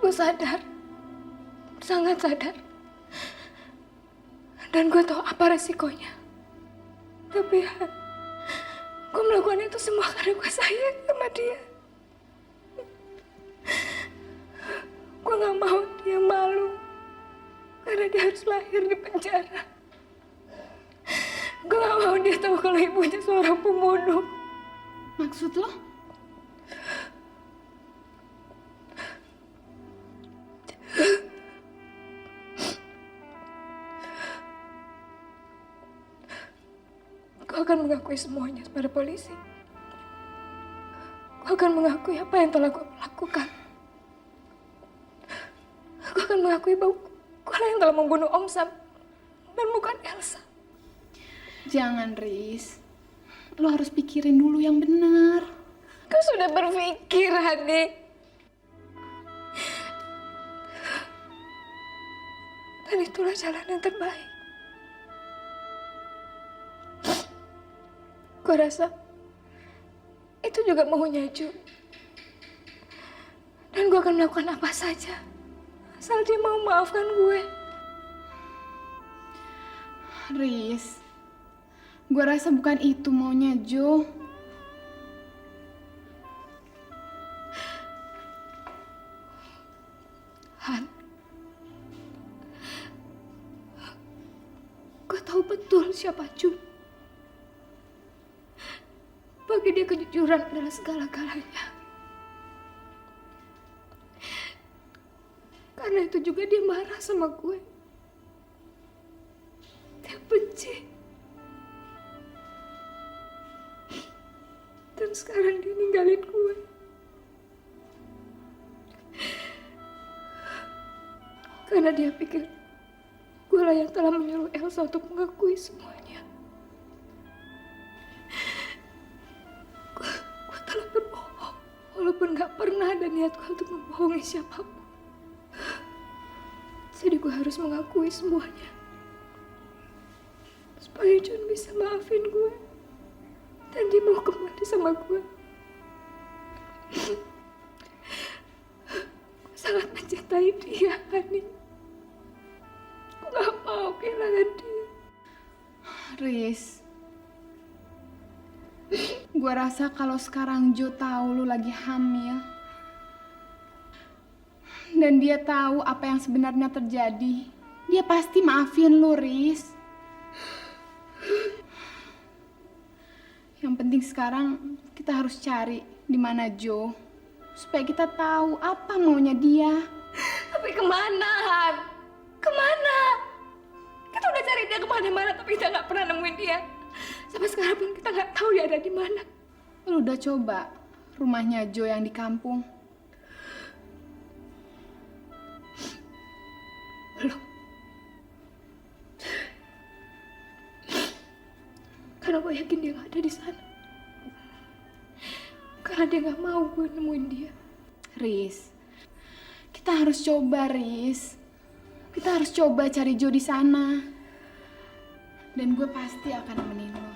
Gue sadar, sangat sadar. Dan gue tahu apa resikonya. Tapi ya, gue melakukan itu semua karena gue sayang sama dia. Gue gak mau dia malu karena dia harus lahir di penjara. Gue gak mau dia tahu kalau ibunya seorang pembunuh. Maksud lo? Gue akan mengakui semuanya pada polisi. Gue akan mengakui apa yang telah gue lakukan. Gue akan mengakui bahwa gue yang telah membunuh Om Sam dan bukan Elsa. Jangan, Riz. Lo harus pikirin dulu yang benar. Kau sudah berpikir, Hani. Dan itulah jalan yang terbaik. Gue rasa itu juga maunya Ju. Dan gue akan melakukan apa saja asal dia mau maafkan gue. Riz, gue rasa bukan itu maunya Jo. Han, gue tahu betul siapa Ju. Bagi dia kejujuran adalah segala-galanya. Karena itu juga dia marah sama gue. Dia benci. Dan sekarang dia ninggalin gue. Karena dia pikir gue lah yang telah menyuruh Elsa untuk mengakui semuanya. Gue telah berbohong. Walaupun gak pernah ada niat gue untuk membohongi siapapun. Jadi gue harus mengakui semuanya. Supaya John bisa maafin gue. Dan dia mau kembali sama gue. Gue sangat mencintai dia, Hani. Gue gak mau kehilangan dia. Riz, gue rasa kalau sekarang Jo tahu lu lagi hamil dan dia tahu apa yang sebenarnya terjadi, dia pasti maafin lu, Riz. Yang penting sekarang kita harus cari di mana Jo supaya kita tahu apa maunya dia. Tapi kemana, Han? Kemana? Kita udah cari dia kemana-mana tapi kita gak pernah nemuin dia. Sampai sekarang pun kita gak tahu dia ada di mana. Lu udah coba rumahnya Jo yang di kampung? Belum. Karena gue yakin dia gak ada di sana. Karena dia gak mau gue nemuin dia. Riz, kita harus coba, Riz. Kita harus coba cari Jo di sana. Dan gue pasti akan nemenin lo.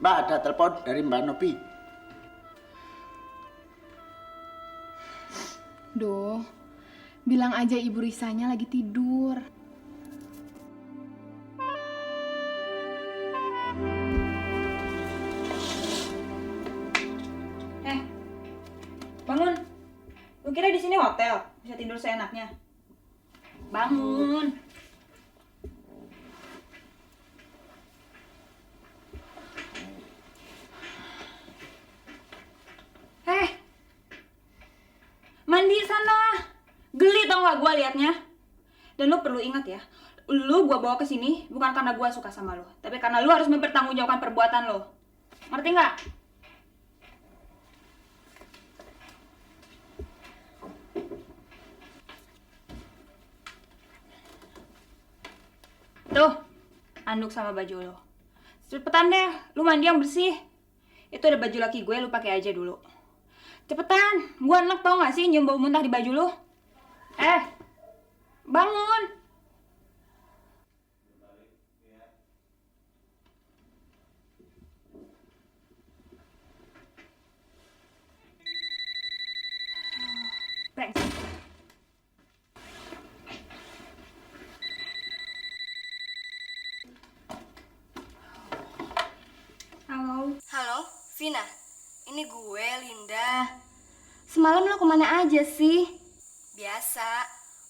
Mbak, ada telepon dari Mbak Nopi. Duh, bilang aja Ibu Risanya lagi tidur. Bangun. Lu kira di sini hotel, bisa tidur seenaknya? Bangun. Mandi sana. Geli tau gak gua liatnya. Dan lu perlu ingat ya, lu gua bawa ke sini bukan karena gua suka sama lu, tapi karena lu harus mempertanggungjawabkan perbuatan lu. Ngerti nggak? Tuh, anduk sama baju lo. Cepetan deh, lu mandi yang bersih. Itu ada baju laki gue, lu pakai aja dulu. Cepetan, gue enak tau gak sih nyium bau muntah di baju lu? Bangun. Vina, ini gue, Linda. Semalam lo kemana aja sih? Biasa,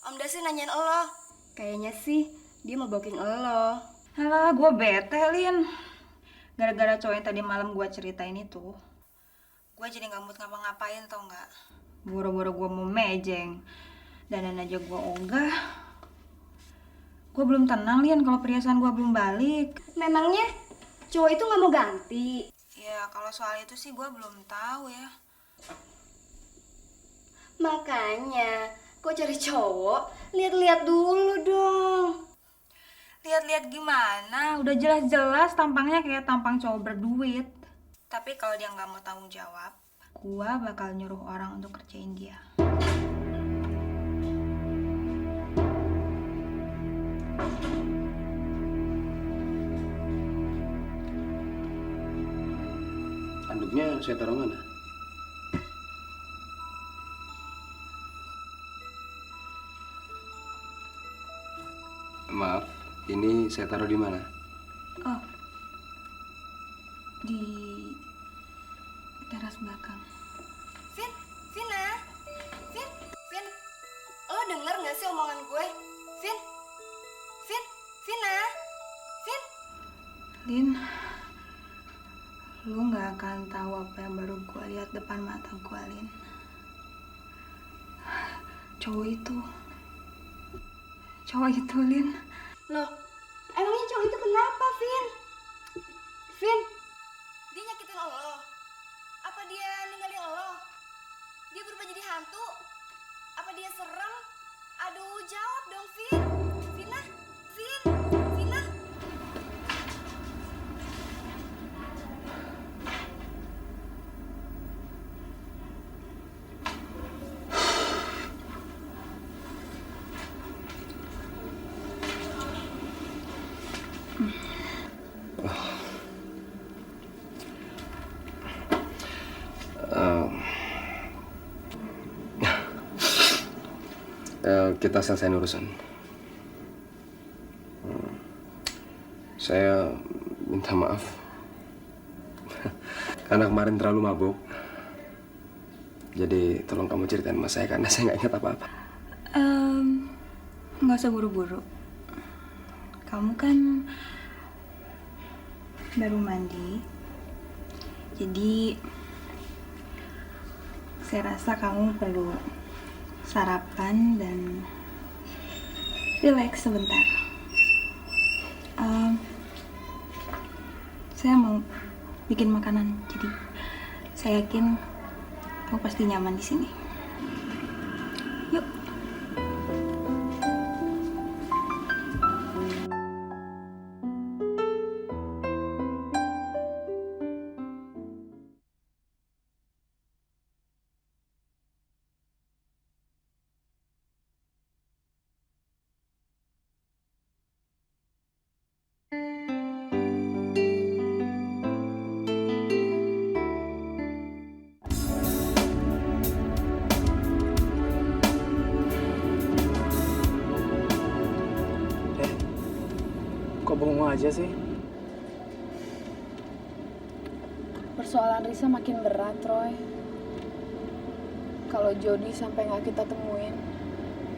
Om Dasi nanyain lo. Kayaknya sih dia mau booking lo. Alah, gue bete, Lin. Gara-gara cowok yang tadi malam gue ceritain itu, gue jadi gak mood ngapa-ngapain, tau gak? Boro-boro gue mau mejeng, dandan aja gue ogah. Gue belum tenang, Lin, kalau perhiasan gue belum balik. Memangnya cowok itu gak mau ganti? Ya, kalau soal itu sih gue belum tahu ya. Makanya, kok cari cowok, lihat-lihat dulu dong. Lihat-lihat gimana? Udah jelas-jelas tampangnya kayak tampang cowok berduit. Tapi kalau dia nggak mau tanggung jawab, gua bakal nyuruh orang untuk kerjain dia. Anduknya saya taruh mana? Maaf, ini saya taruh di mana? Oh, di teras belakang. Vina, Vin, lo denger gak sih omongan gue? Vina, Lin, lu nggak akan tahu apa yang baru gua lihat depan mata gua, Lin. Cowok itu, Lin. Loh, emangnya cowok itu kenapa, Vin? Dia nyakitin lo? Apa dia ninggalin lo? Dia berubah jadi hantu? Apa dia serem? Aduh, jawab dong, Vin. Vina. Kita selesai urusan. Saya minta maaf karena kemarin terlalu mabuk. Jadi tolong kamu ceritain sama saya karena saya nggak ingat apa-apa. Nggak usah buru-buru. Kamu kan baru mandi, jadi saya rasa kamu perlu sarapan dan relax sebentar. Saya mau bikin makanan, jadi saya yakin kamu pasti nyaman di sini. Yuk. Kok bengong aja sih? Persoalan Risa makin berat, Roy. Kalau Jody sampai nggak kita temuin,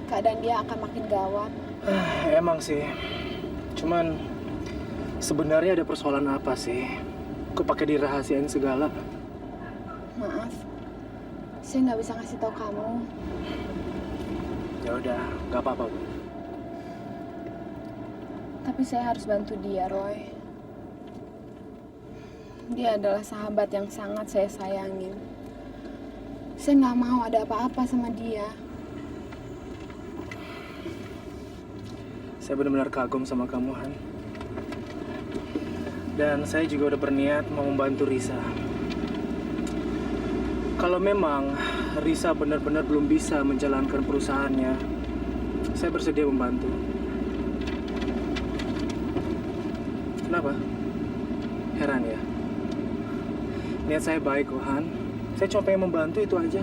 keadaan dia akan makin gawat. Emang sih. Cuman sebenarnya ada persoalan apa sih? Kok pakai dirahasiain segala? Maaf, saya nggak bisa ngasih tahu kamu. Ya udah, nggak apa-apa, Bu. Tapi saya harus bantu dia, Roy. Dia adalah sahabat yang sangat saya sayangin. Saya nggak mau ada apa-apa sama dia. Saya benar-benar kagum sama kamu, Han. Dan saya juga udah berniat mau membantu Risa. Kalau memang Risa benar-benar belum bisa menjalankan perusahaannya, saya bersedia membantu. Kenapa? Heran ya? Niat saya baik kok, Han. Saya cuma pengen membantu, itu aja.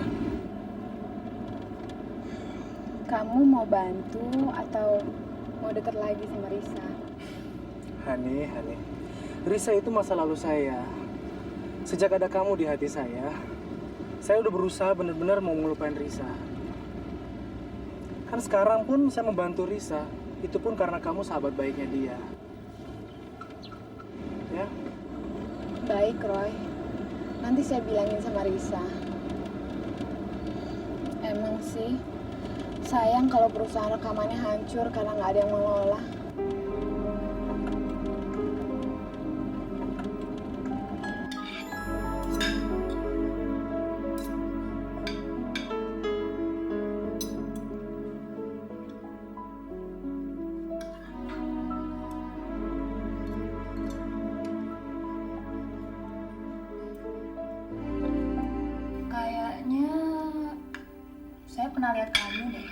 Kamu mau bantu atau mau deket lagi sama Risa? Hani. Risa itu masa lalu saya. Sejak ada kamu di hati saya udah berusaha benar-benar mau ngelupain Risa. Kan sekarang pun saya membantu Risa, itu pun karena kamu sahabat baiknya dia. Ya? Baik, Roy. Nanti saya bilangin sama Risa. Emang sih, sayang kalau perusahaan rekamannya hancur karena nggak ada yang mengelola. Kayaknya saya pernah lihat kamu deh.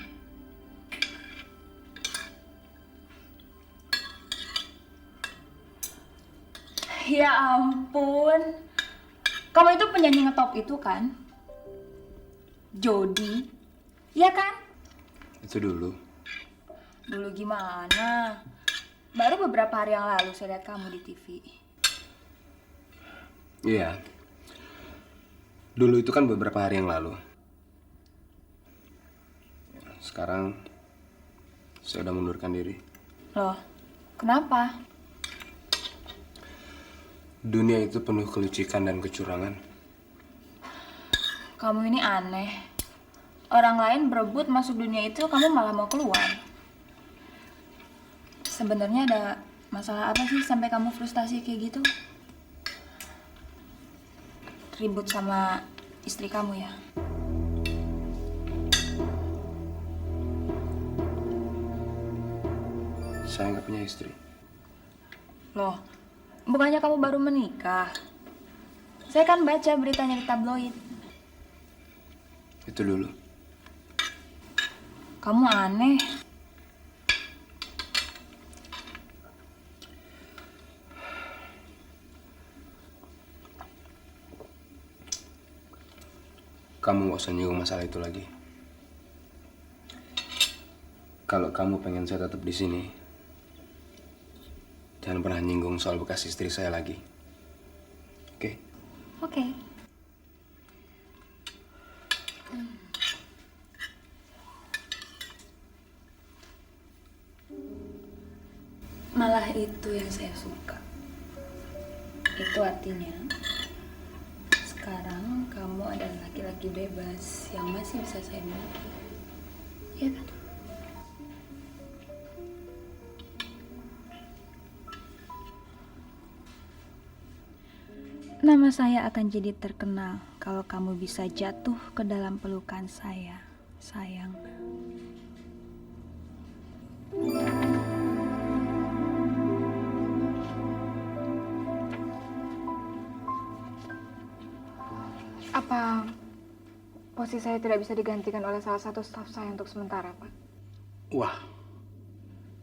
Ya ampun. Kamu itu penyanyi ngetop itu kan? Jody. Iya kan? Itu dulu. Dulu gimana? Baru beberapa hari yang lalu saya lihat kamu di TV. Iya. Dulu itu kan beberapa hari yang lalu. Sekarang saya udah mundurkan diri. Loh, kenapa? Dunia itu penuh kelicikan dan kecurangan. Kamu ini aneh. Orang lain berebut masuk dunia itu, kamu malah mau keluar. Sebenarnya ada masalah apa sih sampai kamu frustasi kayak gitu? Ribut sama istri kamu ya? Saya nggak punya istri. Loh, bukannya kamu baru menikah? Saya kan baca beritanya di tabloid. Itu dulu. Kamu aneh. Kamu nggak usah nyinggung masalah itu lagi. Kalau kamu pengen saya tetap di sini, jangan pernah nyinggung soal bekas istri saya lagi. Oke? Oke. Malah itu yang saya suka. Itu artinya sekarang kamu adalah laki-laki bebas yang masih bisa saya miliki. Iya kan? Nama saya akan jadi terkenal kalau kamu bisa jatuh ke dalam pelukan saya, sayang. Apa posisi saya tidak bisa digantikan oleh salah satu staf saya untuk sementara, Pak? Wah,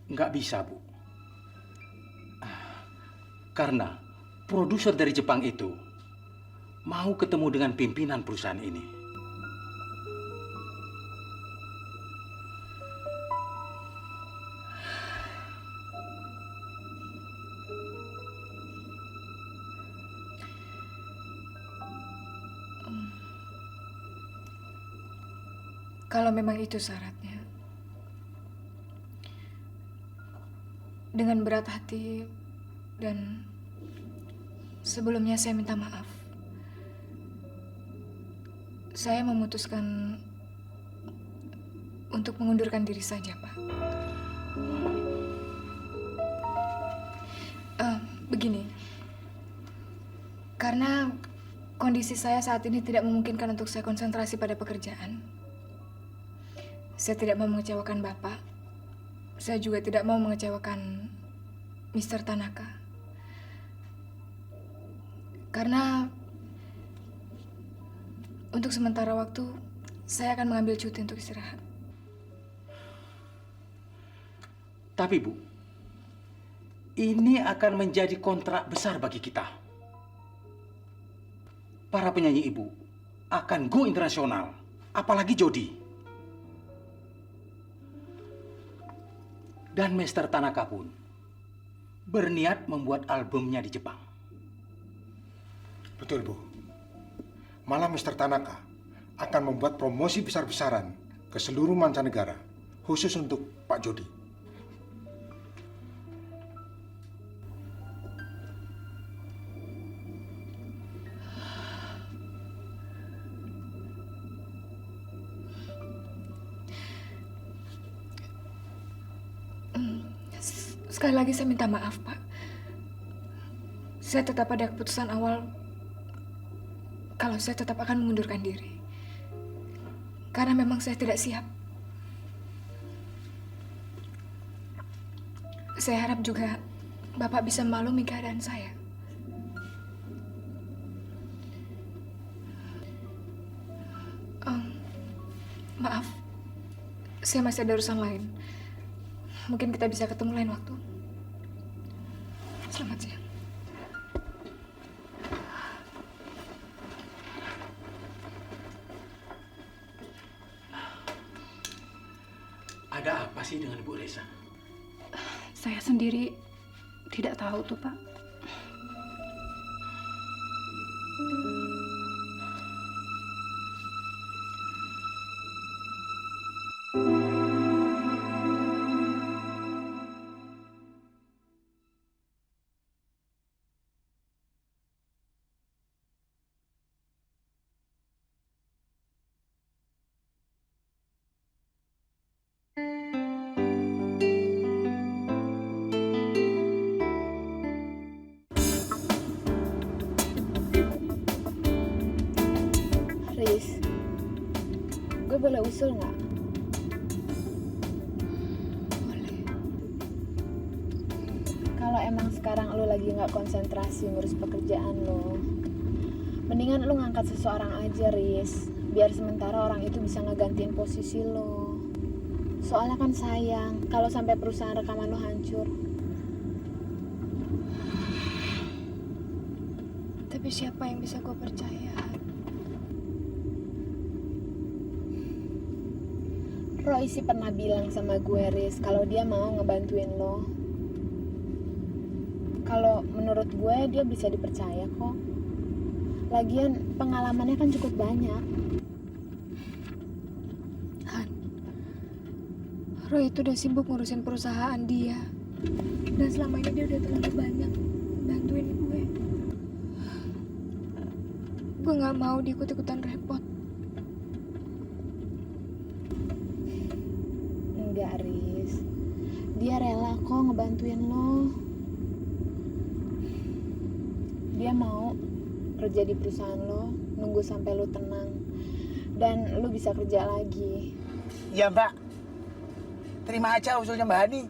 nggak bisa, Bu. Karena produser dari Jepang itu mau ketemu dengan pimpinan perusahaan ini. Kalau memang itu syaratnya, dengan berat hati dan sebelumnya saya minta maaf. Saya memutuskan untuk mengundurkan diri saja, Pak. Begini, karena kondisi saya saat ini tidak memungkinkan untuk saya konsentrasi pada pekerjaan. Saya tidak mau mengecewakan Bapak. Saya juga tidak mau mengecewakan Mr. Tanaka. Karena untuk sementara waktu, saya akan mengambil cuti untuk istirahat. Tapi, Bu, ini akan menjadi kontrak besar bagi kita. Para penyanyi Ibu akan go internasional, apalagi Jody. Dan Mr. Tanaka pun berniat membuat albumnya di Jepang. Betul, Bu. Malah Mr. Tanaka akan membuat promosi besar-besaran ke seluruh mancanegara, khusus untuk Pak Jody. Sekali lagi saya minta maaf, Pak. Saya tetap pada keputusan awal kalau saya tetap akan mengundurkan diri. Karena memang saya tidak siap. Saya harap juga Bapak bisa maklumi keadaan saya. Maaf, saya masih ada urusan lain. Mungkin kita bisa ketemu lain waktu. Selamat siang. Ada apa sih dengan Bu Reza? Saya sendiri tidak tahu tuh, Pak. Riz, gue boleh usul nggak? Boleh. Kalau emang sekarang lo lagi nggak konsentrasi ngurus pekerjaan lo, mendingan lo ngangkat seseorang aja, Riz. Biar sementara orang itu bisa ngegantiin posisi lo. Soalnya kan sayang kalau sampai perusahaan rekaman lo hancur. Tapi siapa yang bisa gue percaya? Roy sih pernah bilang sama gue, Riz, kalau dia mau ngebantuin lo. Kalau menurut gue dia bisa dipercaya kok. Lagian pengalamannya kan cukup banyak. Han, Roy itu udah sibuk ngurusin perusahaan dia. Dan selama ini dia udah terlalu banyak bantuin gue. Gue gak mau diikut-ikutan repot. Enggak, Riz. Dia rela kok ngebantuin lo. Dia mau kerja di perusahaan lo, nunggu sampai lo tenang. Dan lo bisa kerja lagi. Iya, Mbak. Terima aja usulnya Mbak Hani.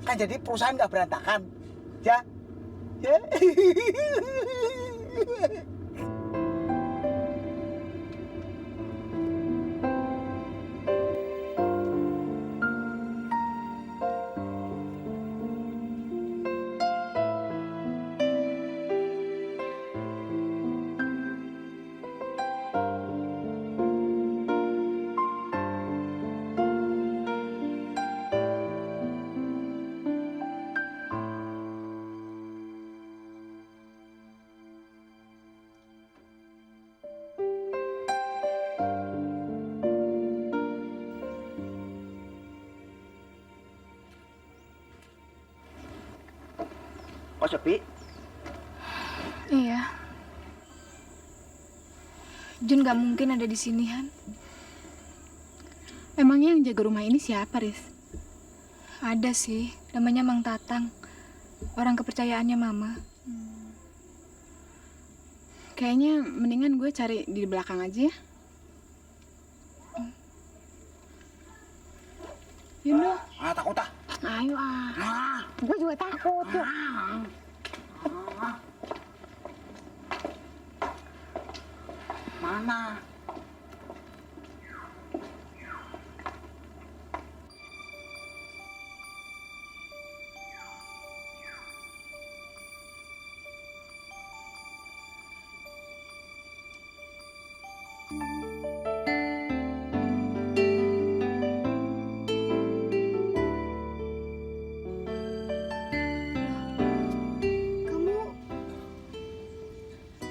Kan jadi perusahaan nggak berantakan. Ya? Ya? Oh, sepi? Iya. Jun gak mungkin ada di sini, Han. Emangnya yang jaga rumah ini siapa, Riz? Ada sih, namanya Mang Tatang. Orang kepercayaannya Mama. Kayaknya mendingan gue cari di belakang aja ya. Yundo. Takut ah. Ayo Gue juga takut tuh. Mana?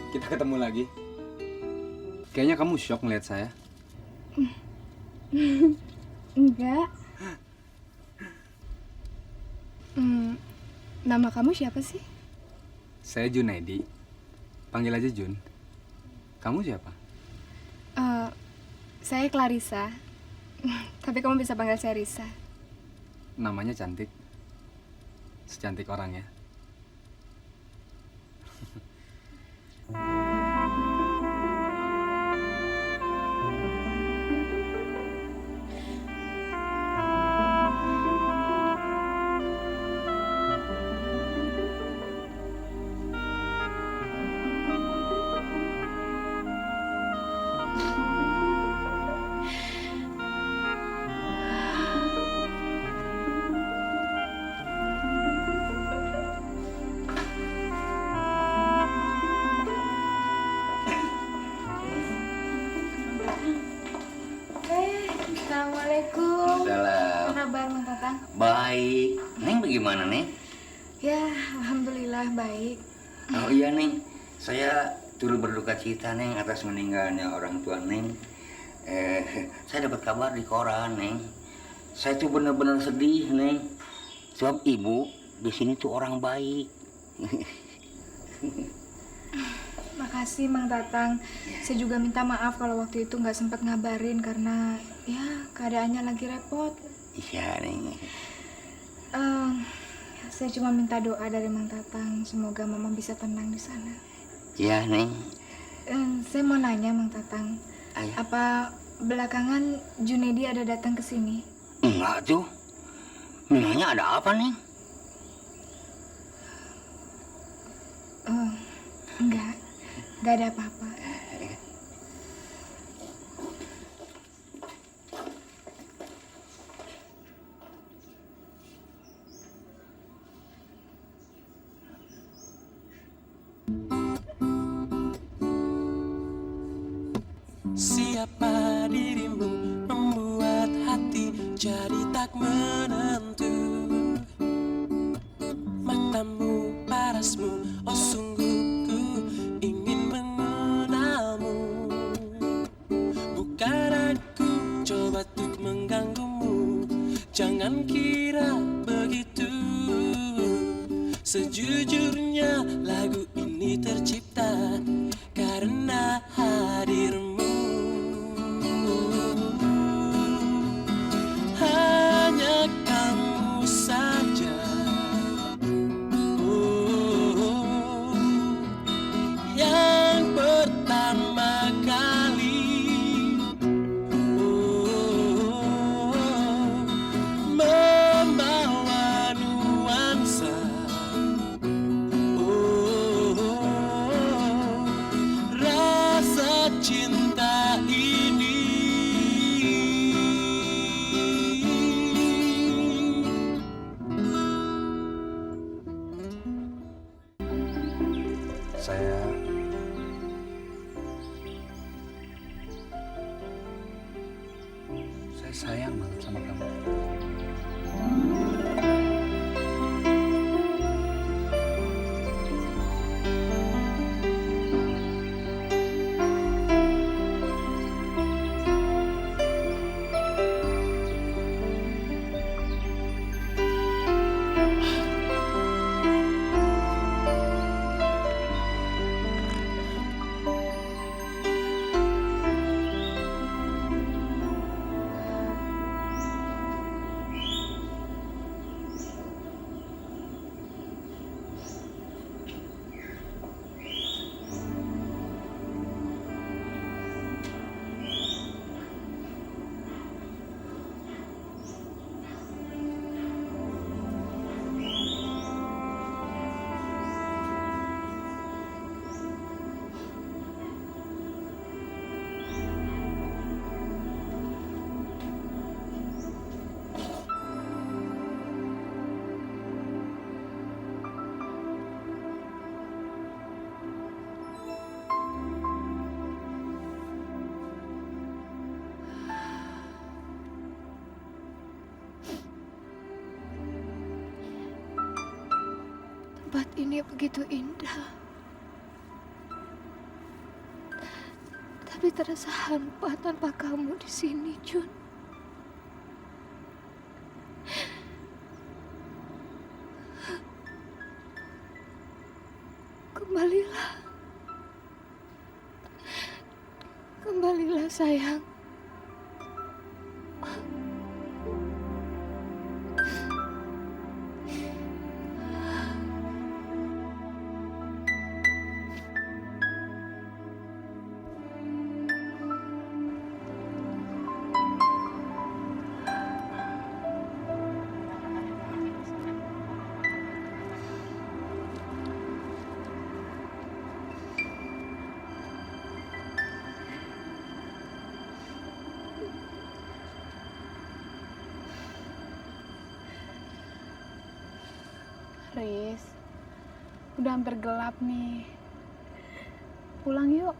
kita ketemu lagi. Kayaknya kamu shock ngeliat saya. Enggak. Nama kamu siapa sih? Saya Junaidi. Panggil aja Jun. Kamu siapa? Saya Clarissa. Tapi kamu bisa panggil saya Risa. Namanya cantik. Secantik orang ya. Assalamualaikum. Salam. Apa kabar, Mang Tatang? Baik. Neng bagaimana, Neng? Ya, alhamdulillah baik. Oh iya, Neng. Saya turut berduka cita, Neng, atas meninggalnya orang tua Neng. Saya dapat kabar di koran, Neng. Saya tuh benar-benar sedih, Neng. Sebab ibu di sini tuh orang baik. Makasih, Mang Tatang. Saya juga minta maaf kalau waktu itu nggak sempat ngabarin karena ya keadaannya lagi repot. Iya, Neng. Saya cuma minta doa dari Mang Tatang. Semoga Mama bisa tenang di sana. Iya, Neng. Saya mau nanya, Mang Tatang. Ayah. Apa belakangan Junaidi ada datang ke sini? Enggak tuh. Memangnya ada apa, Neng? Nggak ada apa-apa. Siapa dirimu membuat hati jadi tak menentu. Matamu, parasmu, oh sungguh ku ingin mengenalmu. Bukan aku coba untuk mengganggumu, jangan kira begitu. Sejujurnya lagu ini tercipta karena hadirmu. Hanya kamu saja, oh, yang pertama kali, oh, membawa nuansa, oh, rasa cinta ini. Saya sayang banget sama kamu. Tempat ini begitu indah. Tapi terasa hampa tanpa kamu di sini, Jun. Kembalilah. Kembalilah, sayang. Riz, udah hampir gelap nih. Pulang yuk.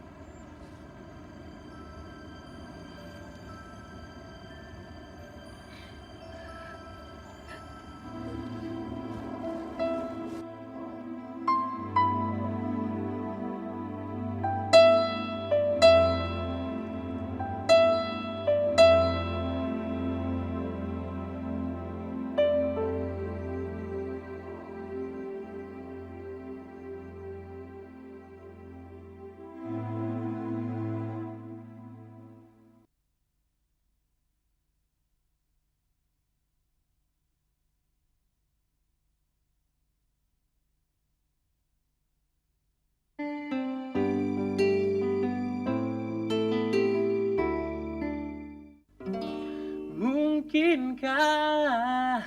Mungkinkah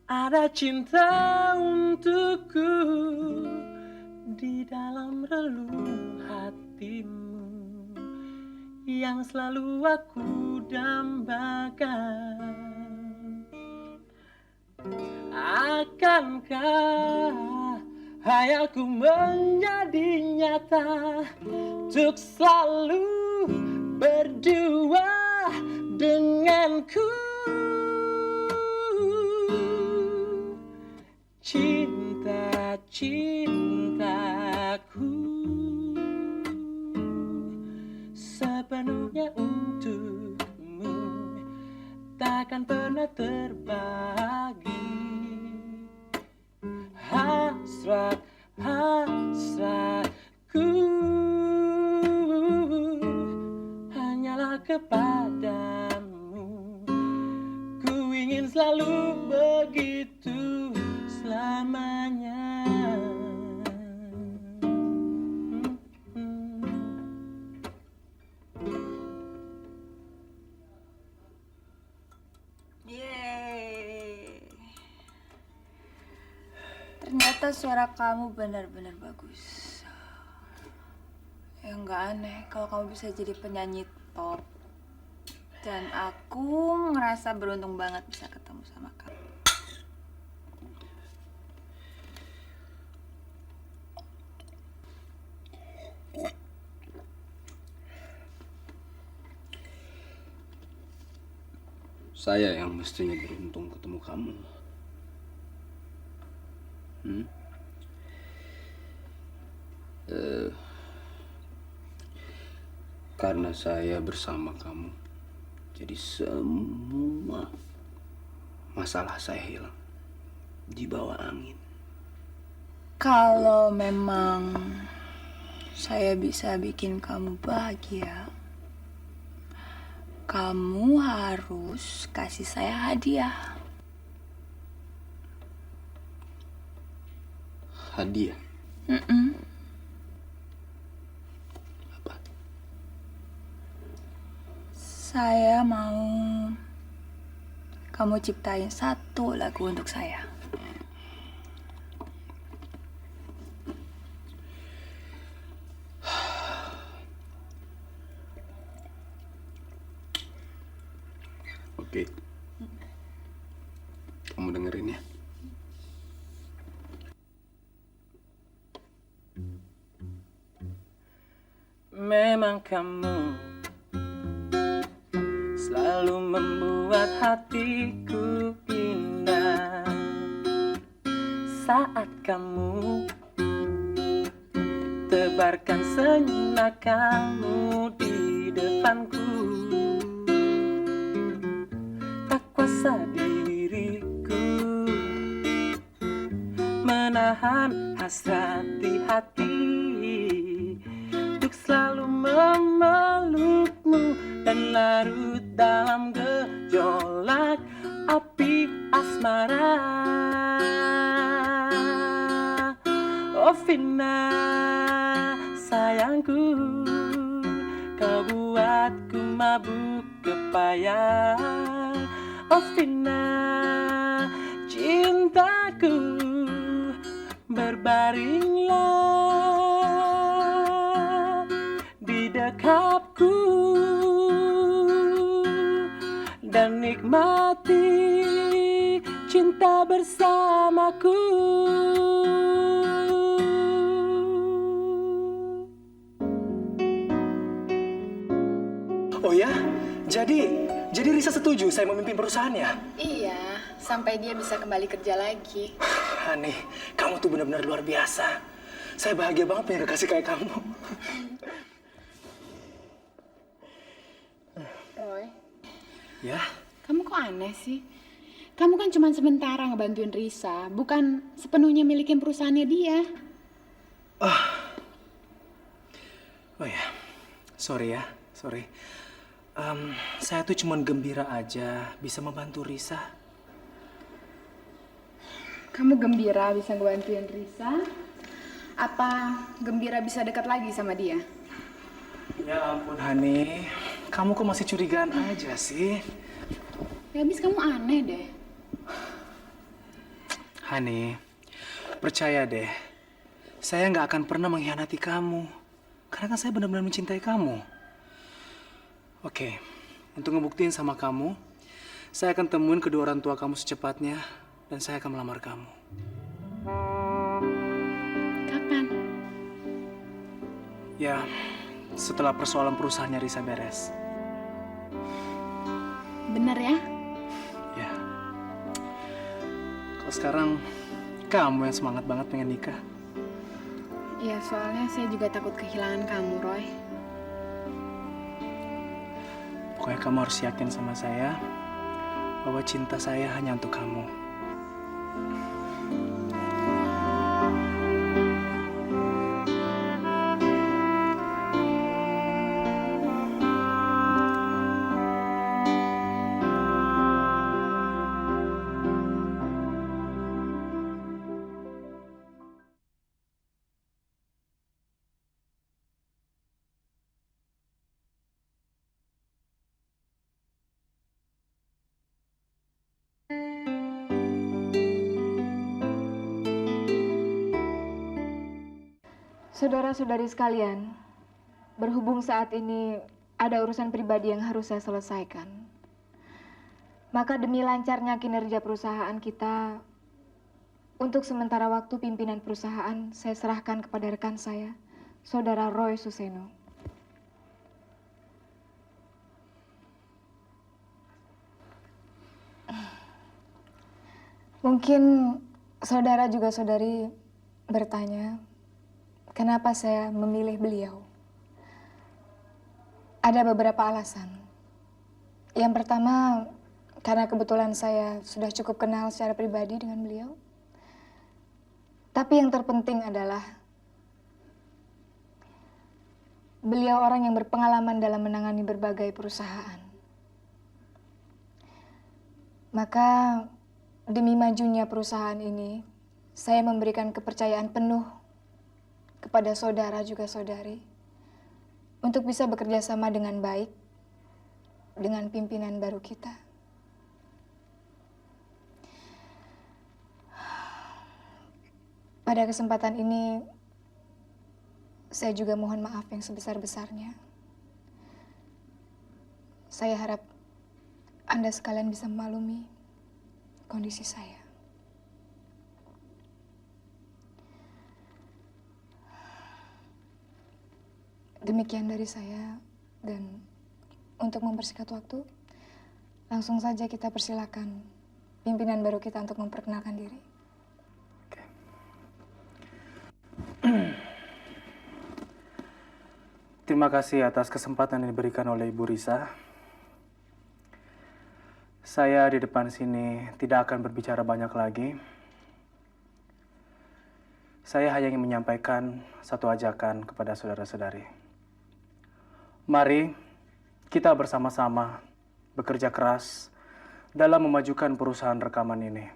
ada cinta untukku di dalam relung hatimu yang selalu aku dambakan? Akankah hayalku menjadi nyata untuk selalu berdua denganku? Cinta, cintaku sepenuhnya untukmu, takkan pernah terbagi. Hasrat, hasratku hanyalah kepadamu. Ku ingin selalu begitu selamanya. Yeay. Ternyata suara kamu benar-benar bagus. Ya nggak aneh kalau kamu bisa jadi penyanyi top. Dan aku ngerasa beruntung banget bisa ketemu sama kamu. Saya yang mestinya beruntung ketemu kamu. Karena saya bersama kamu, jadi semua masalah saya hilang di bawah angin. Kalau memang saya bisa bikin kamu bahagia, kamu harus kasih saya hadiah. Hadiah? Apa? Saya mau kamu ciptain satu lagu untuk saya. Oke. Kamu dengerin ya. Memang kamu selalu membuat hatiku indah. Saat kamu tebarkan senyuman kamu di depanku. Tak kuasa diriku menahan hasrat di hati untuk selalu memelukmu dan larut dalam gejolak api asmara. Oh Vina, sayangku, kau buatku mabuk kepayang. Oh Vina, cintaku, berbaringlah di dekapku dan nikmati cinta bersamaku. Oh ya, jadi Risa setuju saya memimpin perusahaannya? Iya, sampai dia bisa kembali kerja lagi. Hani, kamu tuh benar-benar luar biasa. Saya bahagia banget punya kekasih kayak kamu. Roy, Ya, kamu kok aneh sih? Kamu kan cuma sementara ngebantuin Risa, bukan sepenuhnya milikin perusahaannya dia. oh ya, sorry. Saya tuh cuma gembira aja bisa membantu Risa. Kamu gembira bisa ngebantuin Risa? Apa gembira bisa dekat lagi sama dia? Ya ampun Hani, kamu kok masih curigaan aja sih? Ya habis kamu aneh deh. Hani, percaya deh, saya nggak akan pernah mengkhianati kamu. Karena kan saya benar-benar mencintai kamu. Oke, untuk ngebuktiin sama kamu, saya akan temuin kedua orang tua kamu secepatnya dan saya akan melamar kamu. Kapan? Ya, setelah persoalan perusahaannya Risa beres. Bener ya? Ya. Kalau sekarang kamu yang semangat banget pengen nikah. Ya soalnya saya juga takut kehilangan kamu, Roy. Pokoknya kamu harus yakin sama saya bahwa cinta saya hanya untuk kamu. Saudara-saudari sekalian, berhubung saat ini ada urusan pribadi yang harus saya selesaikan, maka demi lancarnya kinerja perusahaan kita, untuk sementara waktu pimpinan perusahaan saya serahkan kepada rekan saya, Saudara Roy Suseno. Mungkin saudara juga saudari bertanya, kenapa saya memilih beliau? Ada beberapa alasan. Yang pertama, karena kebetulan saya sudah cukup kenal secara pribadi dengan beliau. Tapi yang terpenting adalah beliau orang yang berpengalaman dalam menangani berbagai perusahaan. Maka demi majunya perusahaan ini, saya memberikan kepercayaan penuh kepada saudara juga saudari untuk bisa bekerja sama dengan baik dengan pimpinan baru kita. Pada kesempatan ini, saya juga mohon maaf yang sebesar-besarnya. Saya harap Anda sekalian bisa memaklumi kondisi saya. Demikian dari saya, dan untuk mempersingkat waktu, langsung saja kita persilakan pimpinan baru kita untuk memperkenalkan diri. Terima kasih atas kesempatan yang diberikan oleh Ibu Risa. Saya di depan sini tidak akan berbicara banyak lagi. Saya hanya ingin menyampaikan satu ajakan kepada saudara-saudari. Mari kita bersama-sama bekerja keras dalam memajukan perusahaan rekaman ini.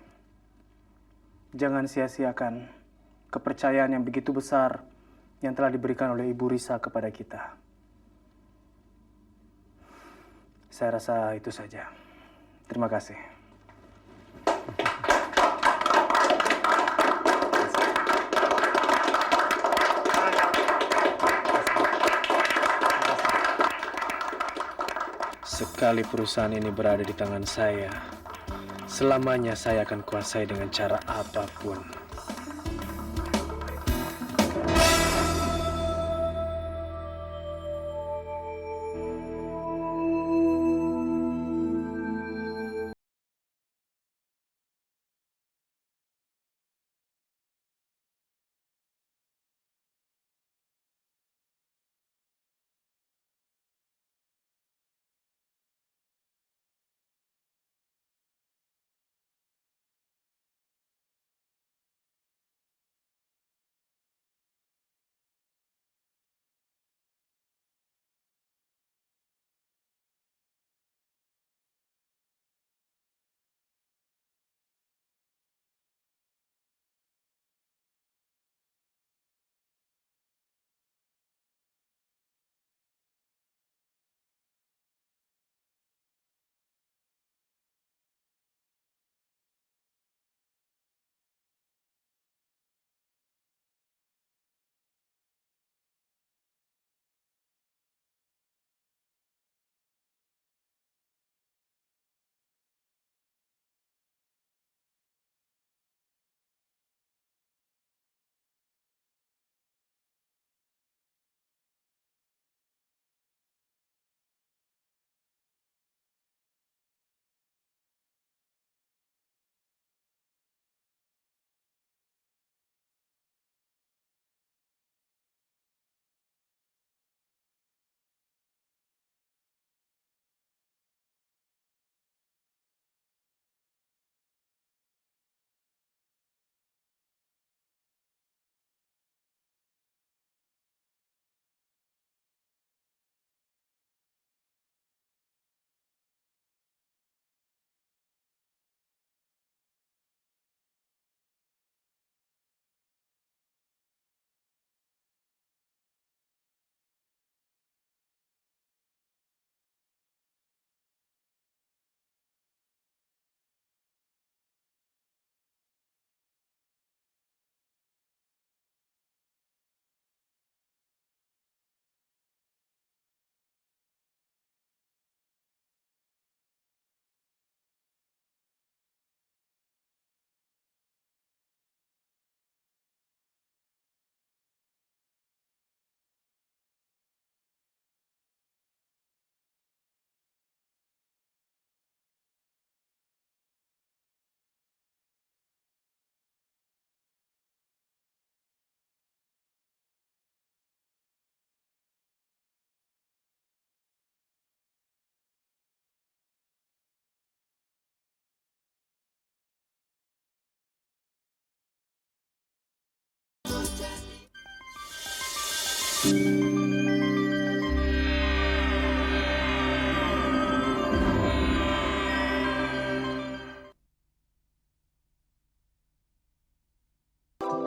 Jangan sia-siakan kepercayaan yang begitu besar yang telah diberikan oleh Ibu Risa kepada kita. Saya rasa itu saja. Terima kasih. Sekali perusahaan ini berada di tangan saya, selamanya saya akan kuasai dengan cara apapun.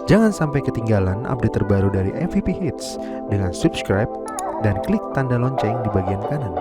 Jangan sampai ketinggalan update terbaru dari MVP Hits dengan subscribe dan klik tanda lonceng di bagian kanan.